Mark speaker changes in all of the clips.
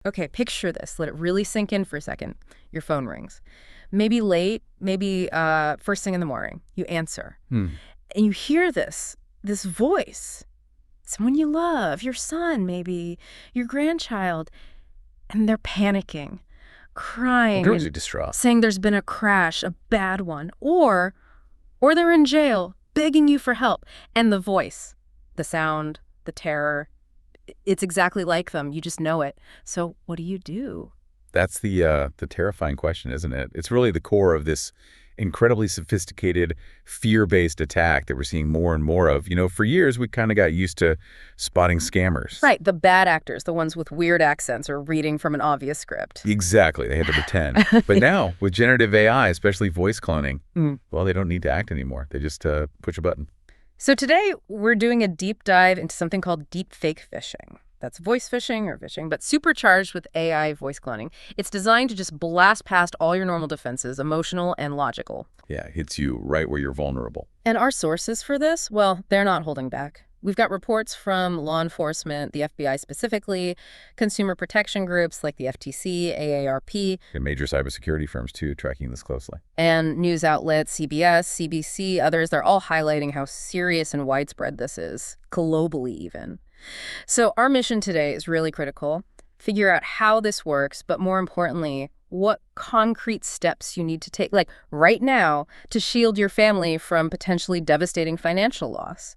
Speaker 1: Okay, picture this. Let it really sink in for a second. Your phone rings. Maybe late, maybe first thing in the morning. You answer.
Speaker 2: Hmm.
Speaker 1: And you hear this voice. Someone you love, your son maybe, your grandchild. And they're panicking,
Speaker 2: They're
Speaker 1: crying,
Speaker 2: usually
Speaker 1: and
Speaker 2: distraught.
Speaker 1: saying there's been a crash, a bad one. Or they're in jail, begging you for help. And the voice, the sound, the terror, it's exactly like them. You just know it. So what do you do?
Speaker 2: That's the terrifying question, isn't it? It's really the core of this incredibly sophisticated, fear-based attack that we're seeing more and more of. For years, we kind of got used to spotting scammers.
Speaker 1: Right, the bad actors, the ones with weird accents or reading from an obvious script.
Speaker 2: Exactly. They had to pretend. But now, with generative AI, especially voice cloning,
Speaker 1: Mm.
Speaker 2: well, they don't need to act anymore. They just push a button.
Speaker 1: So today, we're doing a deep dive into something called deepfake phishing. That's voice phishing or phishing, but supercharged with AI voice cloning. It's designed to just blast past all your normal defenses, emotional and logical.
Speaker 2: Yeah, it hits you right where you're vulnerable.
Speaker 1: And our sources for this, well, they're not holding back. We've got reports from law enforcement, the FBI specifically, consumer protection groups like the FTC, AARP,
Speaker 2: And major cybersecurity firms, too, tracking this closely.
Speaker 1: and news outlets, CBS, CBC, others. They're all highlighting how serious and widespread this is, globally even. So our mission today is really critical. Figure out how this works, but more importantly, what concrete steps you need to take, like right now, to shield your family from potentially devastating financial loss.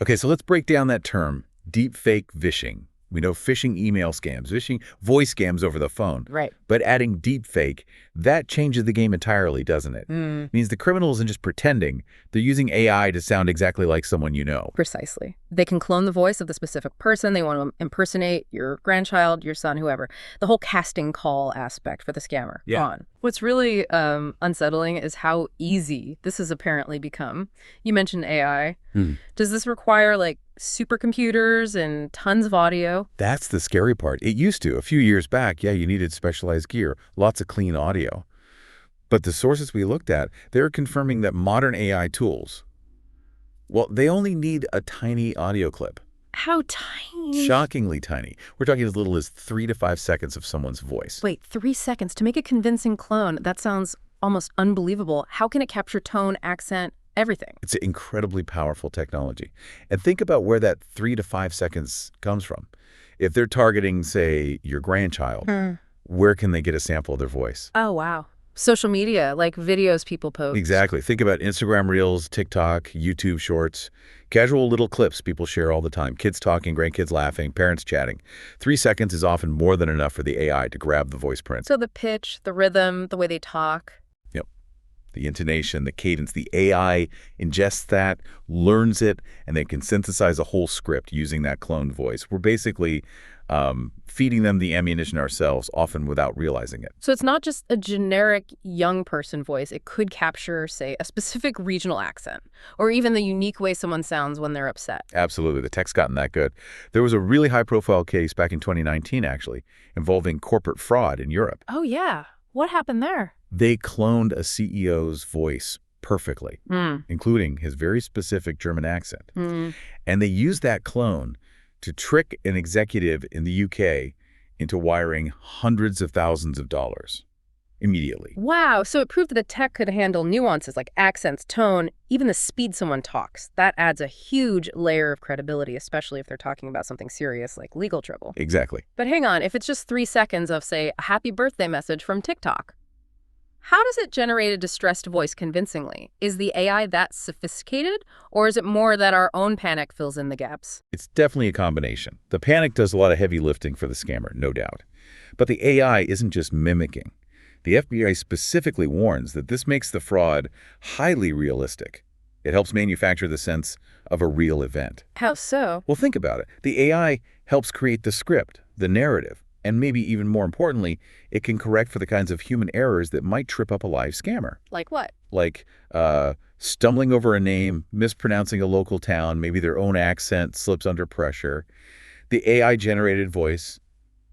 Speaker 2: Okay, so let's break down that term, deepfake phishing. We know phishing email scams, phishing voice scams over the phone.
Speaker 1: Right.
Speaker 2: But adding deepfake, that changes the game entirely, doesn't it?
Speaker 1: Mm.
Speaker 2: Means the criminal isn't just pretending. They're using AI to sound exactly like someone you know.
Speaker 1: Precisely. They can clone the voice of the specific person. They want to impersonate your grandchild, your son, whoever. The whole casting call aspect for the scammer.
Speaker 2: Yeah.
Speaker 1: On. What's really unsettling is how easy this has apparently become. You mentioned AI. Does this require like supercomputers and tons of audio?
Speaker 2: That's the scary part. It used to. A few years back, yeah, you needed specialized gear, lots of clean audio. But the sources we looked at, they're confirming that modern AI tools, well, they only need a tiny audio clip.
Speaker 1: How tiny?
Speaker 2: Shockingly tiny. We're talking as little as 3 to 5 seconds of someone's voice.
Speaker 1: Wait, 3 seconds to make a convincing clone? That sounds almost unbelievable. How can it capture tone, accent, everything?
Speaker 2: It's an incredibly powerful technology. And think about where that 3 to 5 seconds comes from. If they're targeting, say, your grandchild, where can they get a sample of their voice?
Speaker 1: Oh, wow. Social media, like videos people post.
Speaker 2: Exactly. Think about Instagram Reels, TikTok, YouTube Shorts, casual little clips people share all the time. Kids talking, grandkids laughing, parents chatting. 3 seconds is often more than enough for the AI to grab the voice print.
Speaker 1: So the pitch, the rhythm, the way they talk.
Speaker 2: Yep. The intonation, the cadence, the AI ingests that, learns it, and they can synthesize a whole script using that cloned voice. We're basically feeding them the ammunition ourselves, often without realizing it.
Speaker 1: So it's not just a generic young person voice. It could capture, say, a specific regional accent, or even the unique way someone sounds when they're upset.
Speaker 2: Absolutely. The tech's gotten that good. There was a really high-profile case back in 2019, actually, involving corporate fraud in Europe.
Speaker 1: Oh, yeah. What happened there?
Speaker 2: They cloned a CEO's voice perfectly, including his very specific German accent. And they used that clone to trick an executive in the UK into wiring hundreds of thousands of dollars immediately.
Speaker 1: Wow. So it proved that the tech could handle nuances like accents, tone, even the speed someone talks. That adds a huge layer of credibility, especially if they're talking about something serious like legal trouble.
Speaker 2: Exactly.
Speaker 1: But hang on, if it's just 3 seconds of, say, a happy birthday message from TikTok, how does it generate a distressed voice convincingly? Is the AI that sophisticated, or is it more that our own panic fills in the gaps?
Speaker 2: It's definitely a combination. The panic does a lot of heavy lifting for the scammer, no doubt. But the AI isn't just mimicking. The FBI specifically warns that this makes the fraud highly realistic. It helps manufacture the sense of a real event.
Speaker 1: How so?
Speaker 2: Well, think about it. The AI helps create the script, the narrative, and maybe even more importantly, it can correct for the kinds of human errors that might trip up a live scammer.
Speaker 1: Like what?
Speaker 2: Like stumbling over a name, mispronouncing a local town, maybe their own accent slips under pressure. The AI-generated voice,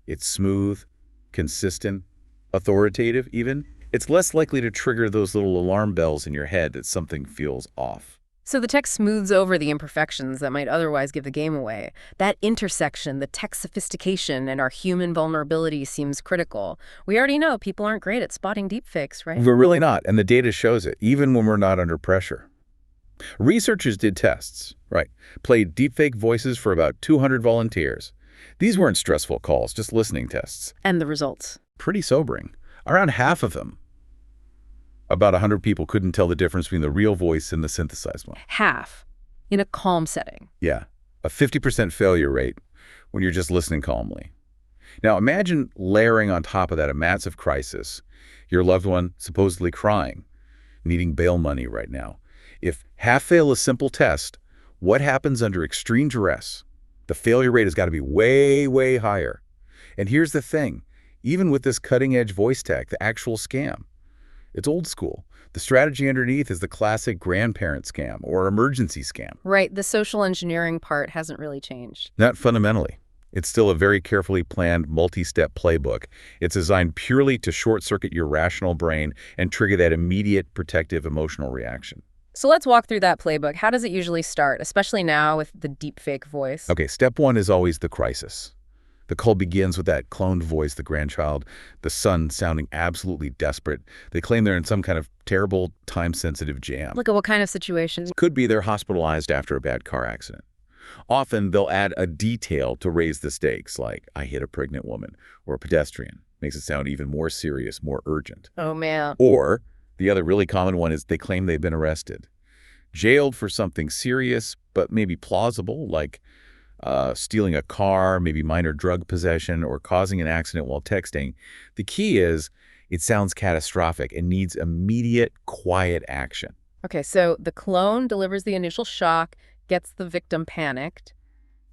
Speaker 2: it's smooth, consistent, authoritative even. It's less likely to trigger those little alarm bells in your head that something feels off.
Speaker 1: So the tech smooths over the imperfections that might otherwise give the game away. That intersection, the tech sophistication and our human vulnerability seems critical. We already know people aren't great at spotting deepfakes, right?
Speaker 2: We're really not, and the data shows it, even when we're not under pressure. Researchers did tests, right? Played deepfake voices for about 200 volunteers. These weren't stressful calls, just listening tests.
Speaker 1: And the results?
Speaker 2: Pretty sobering. Around half of them, about 100 people, couldn't tell the difference between the real voice and the synthesized one.
Speaker 1: Half. In a calm setting.
Speaker 2: Yeah, a 50% failure rate when you're just listening calmly. Now imagine layering on top of that a massive crisis. Your loved one supposedly crying, needing bail money right now. If half fail a simple test, what happens under extreme duress? The failure rate has got to be way, way higher. And here's the thing. Even with this cutting-edge voice tech, the actual scam, it's old school. The strategy underneath is the classic grandparent scam or emergency scam.
Speaker 1: Right, the social engineering part hasn't really changed.
Speaker 2: Not fundamentally. It's still a very carefully planned multi-step playbook. It's designed purely to short-circuit your rational brain and trigger that immediate protective emotional reaction.
Speaker 1: So let's walk through that playbook. How does it usually start, especially now with the deepfake voice?
Speaker 2: Okay, step one is always the crisis. The call begins with that cloned voice, the grandchild, the son sounding absolutely desperate. They claim they're in some kind of terrible, time-sensitive jam.
Speaker 1: Look at what kind of situations.
Speaker 2: Could be they're hospitalized after a bad car accident. Often they'll add a detail to raise the stakes, like, I hit a pregnant woman, or a pedestrian. Makes it sound even more serious, more urgent.
Speaker 1: Oh, man.
Speaker 2: Or the other really common one is they claim they've been arrested. Jailed for something serious, but maybe plausible, like stealing a car, maybe minor drug possession, or causing an accident while texting. The key is it sounds catastrophic and needs immediate, quiet action.
Speaker 1: Okay, so the clone delivers the initial shock, gets the victim panicked,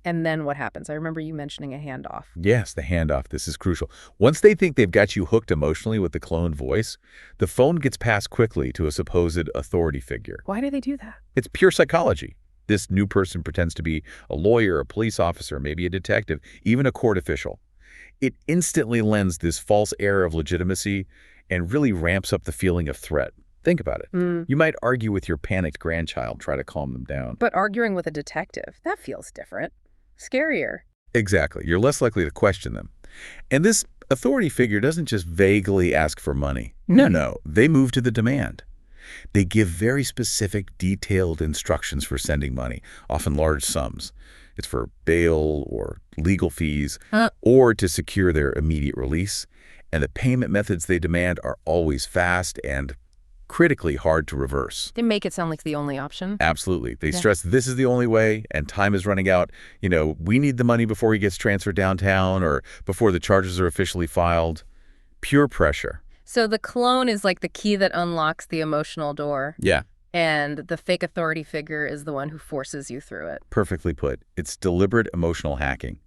Speaker 1: and then what happens? I remember you mentioning a handoff.
Speaker 2: Yes, the handoff. This is crucial. Once they think they've got you hooked emotionally with the cloned voice, the phone gets passed quickly to a supposed authority figure.
Speaker 1: Why do they do that?
Speaker 2: It's pure psychology. This new person pretends to be a lawyer, a police officer, maybe a detective, even a court official. It instantly lends this false air of legitimacy and really ramps up the feeling of threat. Think about it. You might argue with your panicked grandchild, try to calm them down.
Speaker 1: But arguing with a detective, that feels different. Scarier.
Speaker 2: Exactly. You're less likely to question them. And this authority figure doesn't just vaguely ask for money. No. They move to the demand. They give very specific, detailed instructions for sending money, often large sums. It's for bail or legal fees or to secure their immediate release. And the payment methods they demand are always fast and critically hard to reverse.
Speaker 1: They make it sound like the only option.
Speaker 2: Absolutely. They stress this is the only way and time is running out. You know, we need the money before he gets transferred downtown or before the charges are officially filed. Pure pressure.
Speaker 1: So the clone is like the key that unlocks the emotional door.
Speaker 2: Yeah.
Speaker 1: And the fake authority figure is the one who forces you through it.
Speaker 2: Perfectly put. It's deliberate emotional hacking.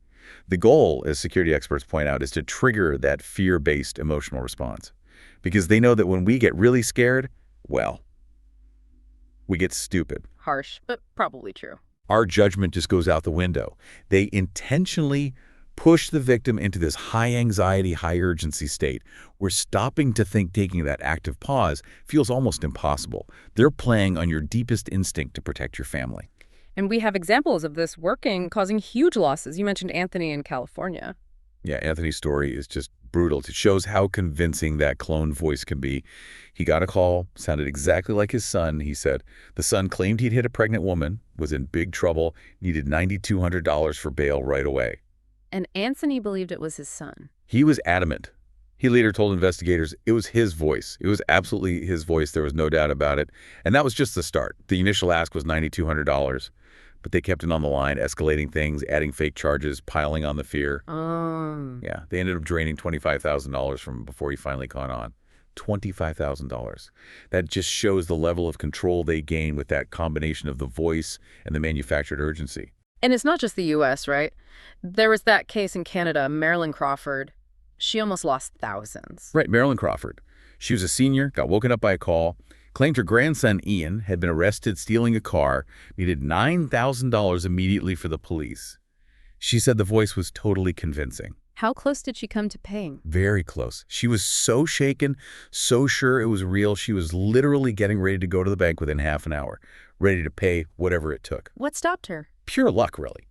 Speaker 2: The goal, as security experts point out, is to trigger that fear-based emotional response. Because they know that when we get really scared, well, we get stupid.
Speaker 1: Harsh, but probably true.
Speaker 2: Our judgment just goes out the window. They intentionally push the victim into this high anxiety, high urgency state where stopping to think, taking that active pause, feels almost impossible. They're playing on your deepest instinct to protect your family.
Speaker 1: And we have examples of this working, causing huge losses. You mentioned Anthony in California.
Speaker 2: Yeah, Anthony's story is just brutal. It shows how convincing that clone voice can be. He got a call, sounded exactly like his son. He said the son claimed he'd hit a pregnant woman, was in big trouble, needed $9,200 for bail right away.
Speaker 1: And Anthony believed it was his son.
Speaker 2: He was adamant. He later told investigators it was his voice. It was absolutely his voice. There was no doubt about it. And that was just the start. The initial ask was $9,200. But they kept it on the line, escalating things, adding fake charges, piling on the fear. Yeah, they ended up draining $25,000 from him before he finally caught on. $25,000. That just shows the level of control they gain with that combination of the voice and the manufactured urgency.
Speaker 1: And it's not just the U.S., right? There was that case in Canada, Marilyn Crawford. She almost lost thousands.
Speaker 2: Right, Marilyn Crawford. She was a senior, got woken up by a call, claimed her grandson, Ian, had been arrested stealing a car, needed $9,000 immediately for the police. She said the voice was totally convincing.
Speaker 1: How close did she come to paying?
Speaker 2: Very close. She was so shaken, so sure it was real, she was literally getting ready to go to the bank within half an hour. ready to pay whatever it took.
Speaker 1: What stopped her?
Speaker 2: Pure luck, really.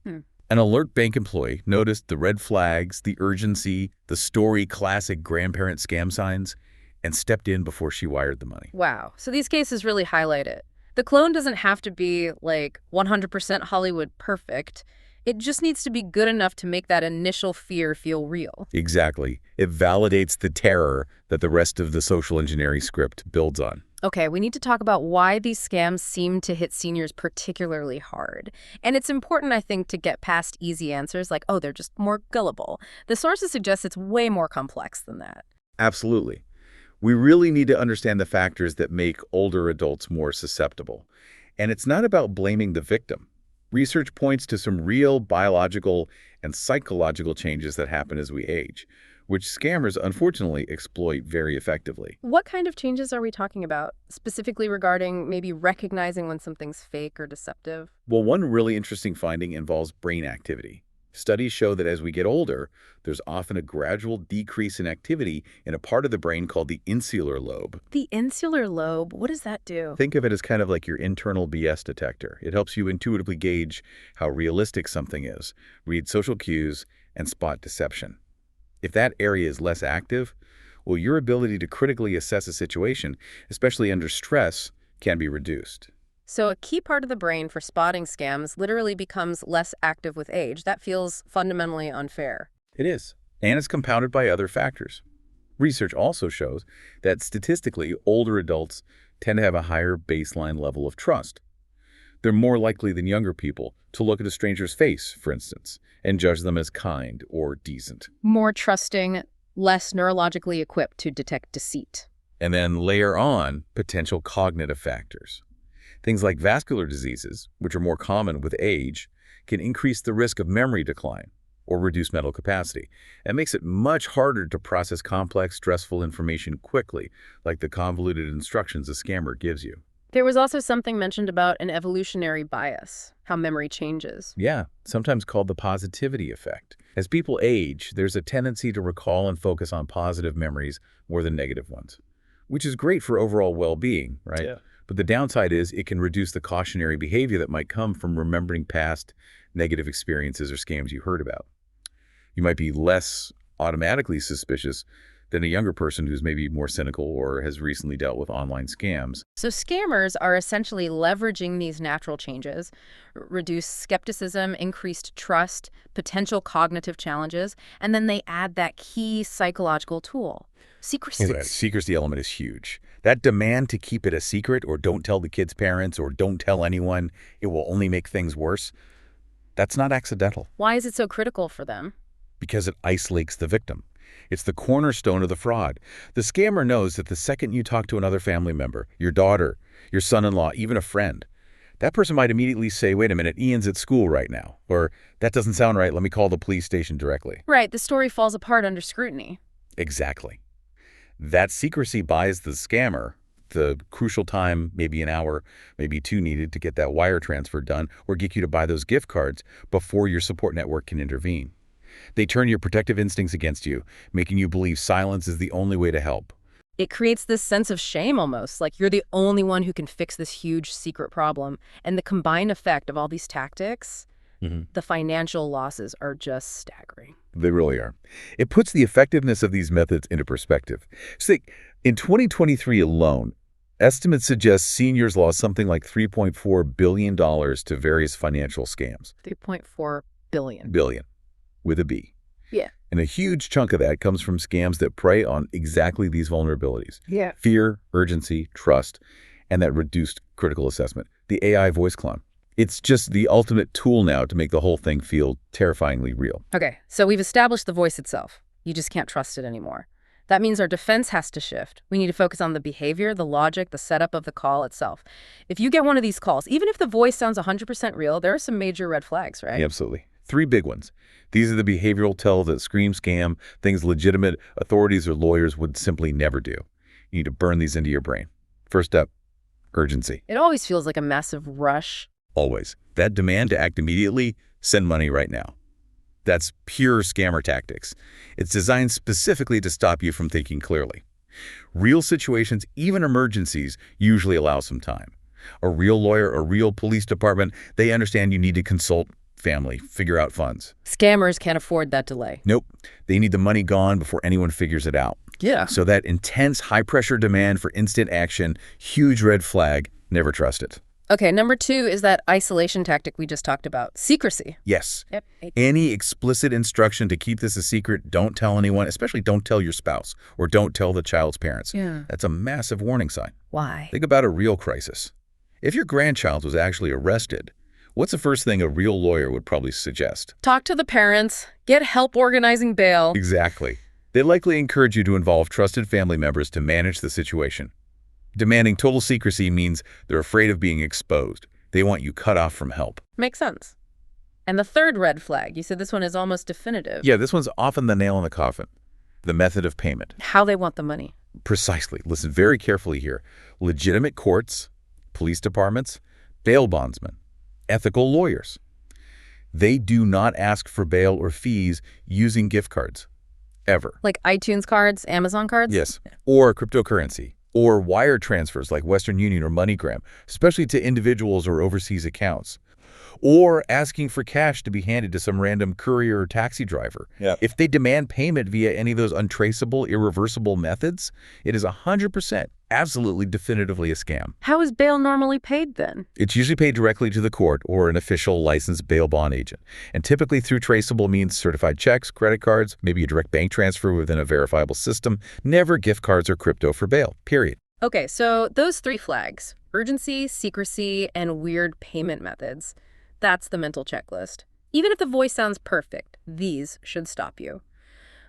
Speaker 2: An alert bank employee noticed the red flags, the urgency, the story classic grandparent scam signs, and stepped in before she wired the money.
Speaker 1: Wow. So these cases really highlight it. The clone doesn't have to be, like, 100% Hollywood perfect. It just needs to be good enough to make that initial fear feel real.
Speaker 2: Exactly. It validates the terror that the rest of the social engineering script builds on.
Speaker 1: Okay, we need to talk about why these scams seem to hit seniors particularly hard. And it's important, I think, to get past easy answers like, oh, they're just more gullible. The sources suggest it's way more complex than that.
Speaker 2: Absolutely. We really need to understand the factors that make older adults more susceptible. And it's not about blaming the victim. Research points to some real biological and psychological changes that happen as we age, which scammers unfortunately exploit very effectively.
Speaker 1: What kind of changes are we talking about, specifically regarding maybe recognizing when something's fake or deceptive?
Speaker 2: Well, one really interesting finding involves brain activity. Studies show that as we get older, there's often a gradual decrease in activity in a part of the brain called the insular lobe.
Speaker 1: The insular lobe, what does that do?
Speaker 2: Think of it as kind of like your internal BS detector. It helps you intuitively gauge how realistic something is, read social cues, and spot deception. If that area is less active, well, your ability to critically assess a situation, especially under stress, can be reduced.
Speaker 1: So a key part of the brain for spotting scams literally becomes less active with age. That feels fundamentally unfair.
Speaker 2: It is. And it's compounded by other factors. Research also shows that statistically, older adults tend to have a higher baseline level of trust. They're more likely than younger people to look at a stranger's face, for instance, and judge them as kind or decent.
Speaker 1: More trusting, less neurologically equipped to detect deceit.
Speaker 2: And then layer on potential cognitive factors. Things like vascular diseases, which are more common with age, can increase the risk of memory decline or reduce mental capacity. It makes it much harder to process complex, stressful information quickly, like the convoluted instructions a scammer gives you.
Speaker 1: There was also something mentioned about an evolutionary bias, how memory changes.
Speaker 2: Yeah, sometimes called the positivity effect. As people age, there's a tendency to recall and focus on positive memories more than negative ones, which is great for overall well-being, right?
Speaker 3: Yeah.
Speaker 2: But the downside is it can reduce the cautionary behavior that might come from remembering past negative experiences or scams you heard about. You might be less automatically suspicious than a younger person who's maybe more cynical or has recently dealt with online scams.
Speaker 1: So scammers are essentially leveraging these natural changes, reduce skepticism, increased trust, potential cognitive challenges, and then they add that key psychological tool, secrecy.
Speaker 2: That secrecy element is huge. That demand to keep it a secret or don't tell the kid's parents or don't tell anyone, it will only make things worse. That's not accidental.
Speaker 1: Why is it so critical for them?
Speaker 2: Because it isolates the victim. It's the cornerstone of the fraud. The scammer knows that the second you talk to another family member, your daughter, your son-in-law, even a friend, that person might immediately say, wait a minute, Ian's at school right now. Or, that doesn't sound right, let me call the police station directly.
Speaker 1: Right, the story falls apart under scrutiny.
Speaker 2: Exactly. That secrecy buys the scammer the crucial time, maybe an hour, maybe two needed to get that wire transfer done or get you to buy those gift cards before your support network can intervene. They turn your protective instincts against you, making you believe silence is the only way to help.
Speaker 1: It creates this sense of shame almost, like you're the only one who can fix this huge secret problem. And the combined effect of all these tactics, the financial losses are just staggering.
Speaker 2: They really are. It puts the effectiveness of these methods into perspective. See, in 2023 alone, estimates suggest seniors lost something like $3.4 billion to various financial scams.
Speaker 1: 3.4 billion.
Speaker 2: Billion, with a B.
Speaker 1: Yeah.
Speaker 2: And a huge chunk of that comes from scams that prey on exactly these vulnerabilities.
Speaker 1: Yeah.
Speaker 2: Fear, urgency, trust, and that reduced critical assessment. The AI voice clone. It's just the ultimate tool now to make the whole thing feel terrifyingly real.
Speaker 1: Okay, so we've established the voice itself. You just can't trust it anymore. That means our defense has to shift. We need to focus on the behavior, the logic, the setup of the call itself. If you get one of these calls, even if the voice sounds 100% real, there are some major red flags, right?
Speaker 2: Yeah, absolutely. 3 big ones. These are the behavioral tells that scream scam, things legitimate authorities or lawyers would simply never do. You need to burn these into your brain. First up, urgency.
Speaker 1: It always feels like a massive rush.
Speaker 2: Always. That demand to act immediately, send money right now. That's pure scammer tactics. It's designed specifically to stop you from thinking clearly. Real situations, even emergencies, usually allow some time. A real lawyer, a real police department, they understand you need to consult family, figure out funds.
Speaker 1: Scammers can't afford that delay.
Speaker 2: Nope. They need the money gone before anyone figures it out.
Speaker 1: Yeah.
Speaker 2: So that intense, high-pressure demand for instant action, huge red flag, never trust it.
Speaker 1: Okay, number 2 is that isolation tactic we just talked about, secrecy.
Speaker 2: Yes.
Speaker 1: Yep.
Speaker 2: Any explicit instruction to keep this a secret, don't tell anyone, especially don't tell your spouse or don't tell the child's parents.
Speaker 1: Yeah.
Speaker 2: That's a massive warning sign.
Speaker 1: Why?
Speaker 2: Think about a real crisis. If your grandchild was actually arrested, what's the first thing a real lawyer would probably suggest?
Speaker 1: Talk to the parents, get help organizing bail.
Speaker 2: Exactly. They'd likely encourage you to involve trusted family members to manage the situation. Demanding total secrecy means they're afraid of being exposed. They want you cut off from help.
Speaker 1: Makes sense. And the third red flag, you said this one is almost definitive.
Speaker 2: Yeah, this one's often the nail in the coffin. The method of payment.
Speaker 1: How they want the money.
Speaker 2: Precisely. Listen very carefully here. Legitimate courts, police departments, bail bondsmen, ethical lawyers. They do not ask for bail or fees using gift cards. Ever.
Speaker 1: Like iTunes cards, Amazon cards?
Speaker 2: Yes. Or cryptocurrency. Or wire transfers like Western Union or MoneyGram, especially to individuals or overseas accounts. Or asking for cash to be handed to some random courier or taxi driver. Yeah. If they demand payment via any of those untraceable, irreversible methods, it is 100% absolutely definitively a scam.
Speaker 1: How is bail normally paid then?
Speaker 2: It's usually paid directly to the court or an official licensed bail bond agent, and typically through traceable means certified checks, credit cards, maybe a direct bank transfer within a verifiable system, never gift cards or crypto for bail, period.
Speaker 1: Okay, so those 3 flags, urgency, secrecy, and weird payment methods, that's the mental checklist. Even if the voice sounds perfect, these should stop you.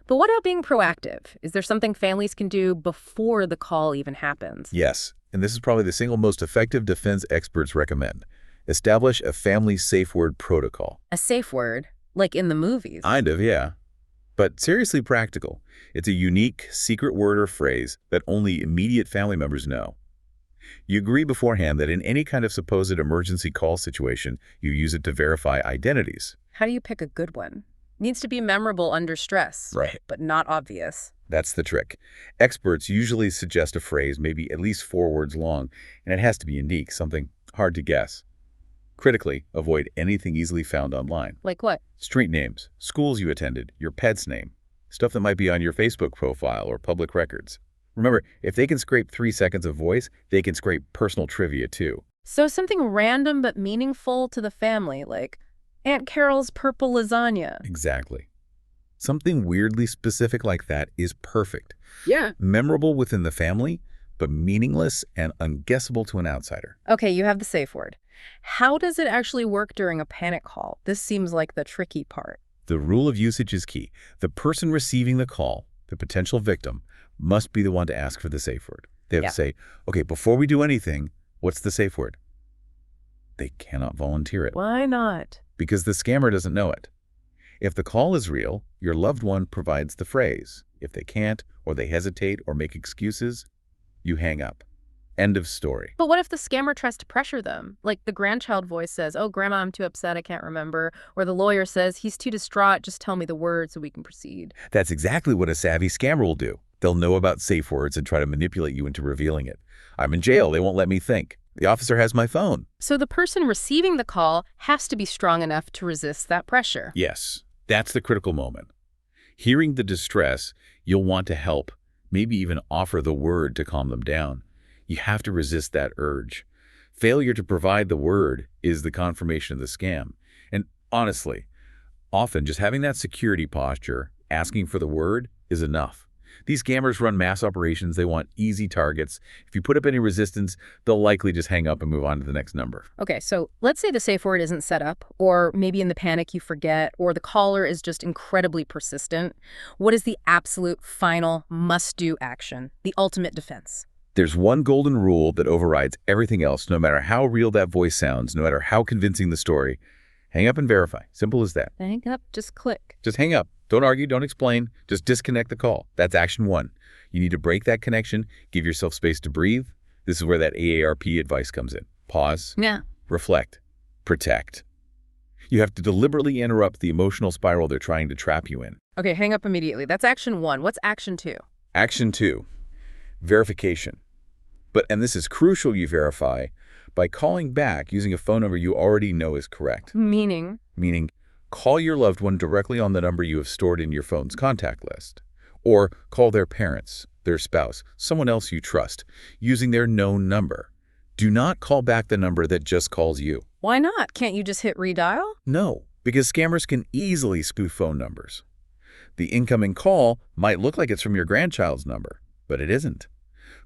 Speaker 1: But what about being proactive? Is there something families can do before the call even happens?
Speaker 2: Yes, and this is probably the single most effective defense experts recommend. Establish a family safe word protocol.
Speaker 1: A safe word? Like in the movies?
Speaker 2: Kind of, yeah. But seriously practical. It's a unique, secret word or phrase that only immediate family members know. You agree beforehand that in any kind of supposed emergency call situation, you use it to verify identities.
Speaker 1: How do you pick a good one? Needs to be memorable under stress,
Speaker 2: Right.
Speaker 1: but not obvious.
Speaker 2: That's the trick. Experts usually suggest a phrase maybe at least 4 words long, and it has to be unique, something hard to guess. Critically, avoid anything easily found online.
Speaker 1: Like what?
Speaker 2: Street names, schools you attended, your pet's name, stuff that might be on your Facebook profile or public records. Remember, if they can scrape 3 seconds of voice, they can scrape personal trivia too.
Speaker 1: So something random but meaningful to the family, like Aunt Carol's purple lasagna.
Speaker 2: Exactly. Something weirdly specific like that is perfect.
Speaker 1: Yeah.
Speaker 2: Memorable within the family, but meaningless and unguessable to an outsider.
Speaker 1: Okay, you have the safe word. How does it actually work during a panic call? This seems like the tricky part.
Speaker 2: The rule of usage is key. The person receiving the call, the potential victim, must be the one to ask for the safe word. They have to say, okay, before we do anything, what's the safe word? They cannot volunteer it.
Speaker 1: Why not?
Speaker 2: Because the scammer doesn't know it. If the call is real, your loved one provides the phrase. If they can't, or they hesitate or make excuses, you hang up. End of story.
Speaker 1: But what if the scammer tries to pressure them? Like the grandchild voice says, oh, Grandma, I'm too upset, I can't remember. Or the lawyer says, he's too distraught, just tell me the word so we can proceed.
Speaker 2: That's exactly what a savvy scammer will do. They'll know about safe words and try to manipulate you into revealing it. I'm in jail, they won't let me think. The officer has my phone.
Speaker 1: So the person receiving the call has to be strong enough to resist that pressure.
Speaker 2: Yes, that's the critical moment. Hearing the distress, you'll want to help, maybe even offer the word to calm them down. You have to resist that urge. Failure to provide the word is the confirmation of the scam. And honestly, often just having that security posture, asking for the word, is enough. These scammers run mass operations. They want easy targets. If you put up any resistance, they'll likely just hang up and move on to the next number.
Speaker 1: Okay, so let's say the safe word isn't set up, or maybe in the panic you forget, or the caller is just incredibly persistent. What is the absolute final must-do action, the ultimate defense?
Speaker 2: There's one golden rule that overrides everything else, no matter how real that voice sounds, no matter how convincing the story. Hang up and verify. Simple as that.
Speaker 1: Hang up, just click.
Speaker 2: Just hang up. Don't argue, don't explain. Just disconnect the call. That's action 1. You need to break that connection, give yourself space to breathe. This is where that AARP advice comes in. Pause.
Speaker 1: Yeah.
Speaker 2: Reflect. Protect. You have to deliberately interrupt the emotional spiral they're trying to trap you in.
Speaker 1: Okay, hang up immediately. That's action 1. What's action 2?
Speaker 2: Action 2. Verification. And this is crucial you verify, by calling back using a phone number you already know is correct.
Speaker 1: Meaning?
Speaker 2: Meaning, call your loved one directly on the number you have stored in your phone's contact list. Or call their parents, their spouse, someone else you trust, using their known number. Do not call back the number that just calls you.
Speaker 1: Why not? Can't you just hit redial?
Speaker 2: No, because scammers can easily spoof phone numbers. The incoming call might look like it's from your grandchild's number, but it isn't.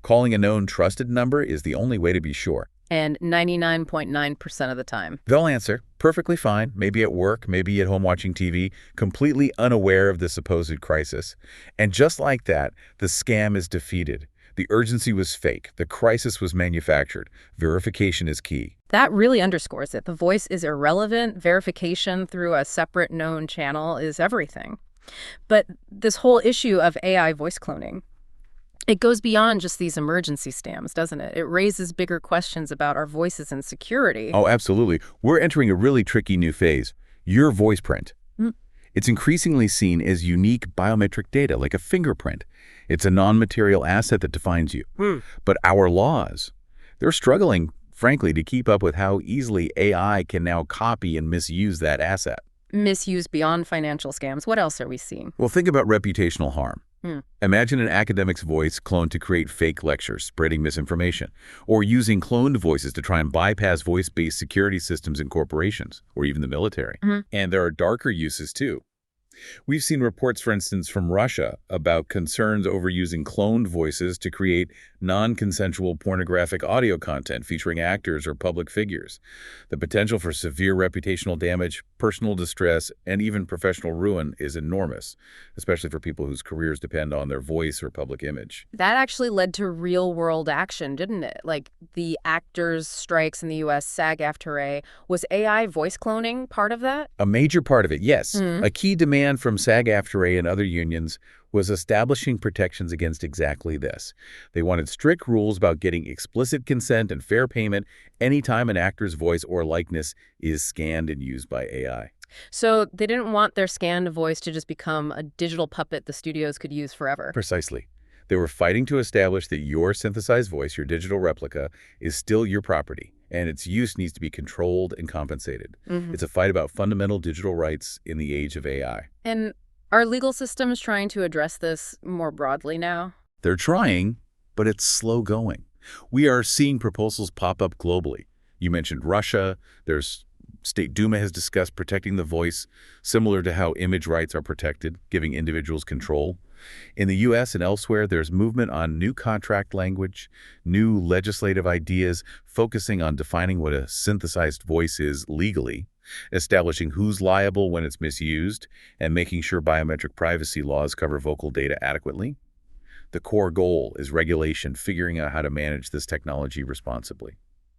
Speaker 2: Calling a known trusted number is the only way to be sure.
Speaker 1: And 99.9% of the time.
Speaker 2: They'll answer, perfectly fine, maybe at work, maybe at home watching TV, completely unaware of the supposed crisis. And just like that, the scam is defeated. The urgency was fake. The crisis was manufactured. Verification is key.
Speaker 1: That really underscores it. The voice is irrelevant. Verification through a separate known channel is everything. But this whole issue of AI voice cloning, it goes beyond just these emergency scams, doesn't it? It raises bigger questions about our voices and security.
Speaker 2: Oh, absolutely. We're entering a really tricky new phase. Your voice print. It's increasingly seen as unique biometric data, like a fingerprint. It's a non-material asset that defines you. But our laws, they're struggling, frankly, to keep up with how easily AI can now copy and misuse that asset.
Speaker 1: Misuse beyond financial scams. What else are we seeing?
Speaker 2: Well, think about reputational harm. Imagine an academic's voice cloned to create fake lectures, spreading misinformation, or using cloned voices to try and bypass voice-based security systems in corporations, or even the military. And there are darker uses, too. We've seen reports, for instance, from Russia about concerns over using cloned voices to create non-consensual pornographic audio content featuring actors or public figures. The potential for severe reputational damage, personal distress, and even professional ruin is enormous, especially for people whose careers depend on their voice or public image.
Speaker 1: That actually led to real-world action, didn't it? Like the actors' strikes in the U.S., SAG-AFTRA. Was AI voice cloning part of that?
Speaker 2: A major part of it, yes. A key demand from SAG-AFTRA and other unions was establishing protections against exactly this. They wanted strict rules about getting explicit consent and fair payment anytime an actor's voice or likeness is scanned and used by AI.
Speaker 1: So they didn't want their scanned voice to just become a digital puppet the studios could use forever.
Speaker 2: Precisely. They were fighting to establish that your synthesized voice, your digital replica, is still your property, and its use needs to be controlled and compensated. It's a fight about fundamental digital rights in the age of AI.
Speaker 1: And are legal systems trying to address this more broadly now?
Speaker 2: They're trying, but it's slow going. We are seeing proposals pop up globally. You mentioned Russia. State Duma has discussed protecting the voice, similar to how image rights are protected, giving individuals control. In the U.S. and elsewhere, there's movement on new contract language, new legislative ideas focusing on defining what a synthesized voice is legally, establishing who's liable when it's misused, and making sure biometric privacy laws cover vocal data adequately. The core goal is regulation, figuring out how to manage this technology responsibly.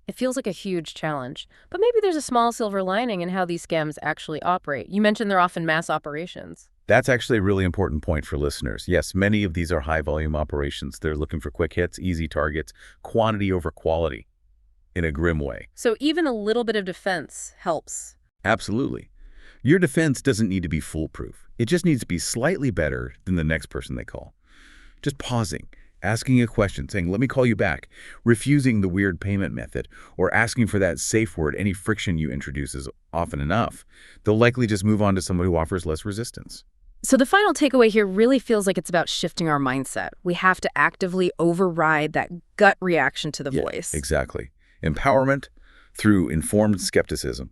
Speaker 1: It feels like a huge challenge, but maybe there's a small silver lining in how these scams actually operate. You mentioned they're often mass operations.
Speaker 2: That's actually a really important point for listeners. Yes, many of these are high-volume operations. They're looking for quick hits, easy targets, quantity over quality, in a grim way.
Speaker 1: So even a little bit of defense helps.
Speaker 2: Absolutely. Your defense doesn't need to be foolproof. It just needs to be slightly better than the next person they call. Just pausing, asking a question, saying, "Let me call you back," refusing the weird payment method, or asking for that safe word. Any friction you introduce is often enough. They'll likely just move on to someone who offers less resistance.
Speaker 1: So the final takeaway here really feels like it's about shifting our mindset. We have to actively override that gut reaction to the voice.
Speaker 2: Exactly. Empowerment through informed skepticism.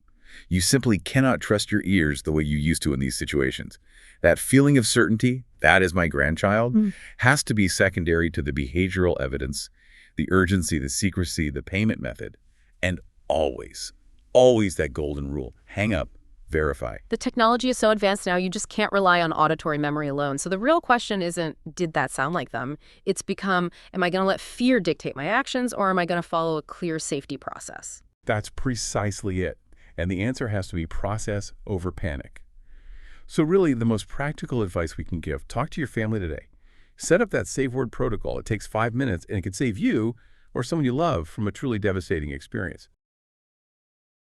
Speaker 2: You simply cannot trust your ears the way you used to in these situations. That feeling of certainty, that is my grandchild, has to be secondary to the behavioral evidence, the urgency, the secrecy, the payment method, and always, always that golden rule. Hang up, verify.
Speaker 1: The technology is so advanced now, you just can't rely on auditory memory alone. So the real question isn't, did that sound like them? It's become, am I going to let fear dictate my actions, or am I going to follow a clear safety process?
Speaker 2: That's precisely it. And the answer has to be process over panic. So really, the most practical advice we can give, talk to your family today. Set up that safe word protocol. It takes 5 minutes, and it could save you or someone you love from a truly devastating experience.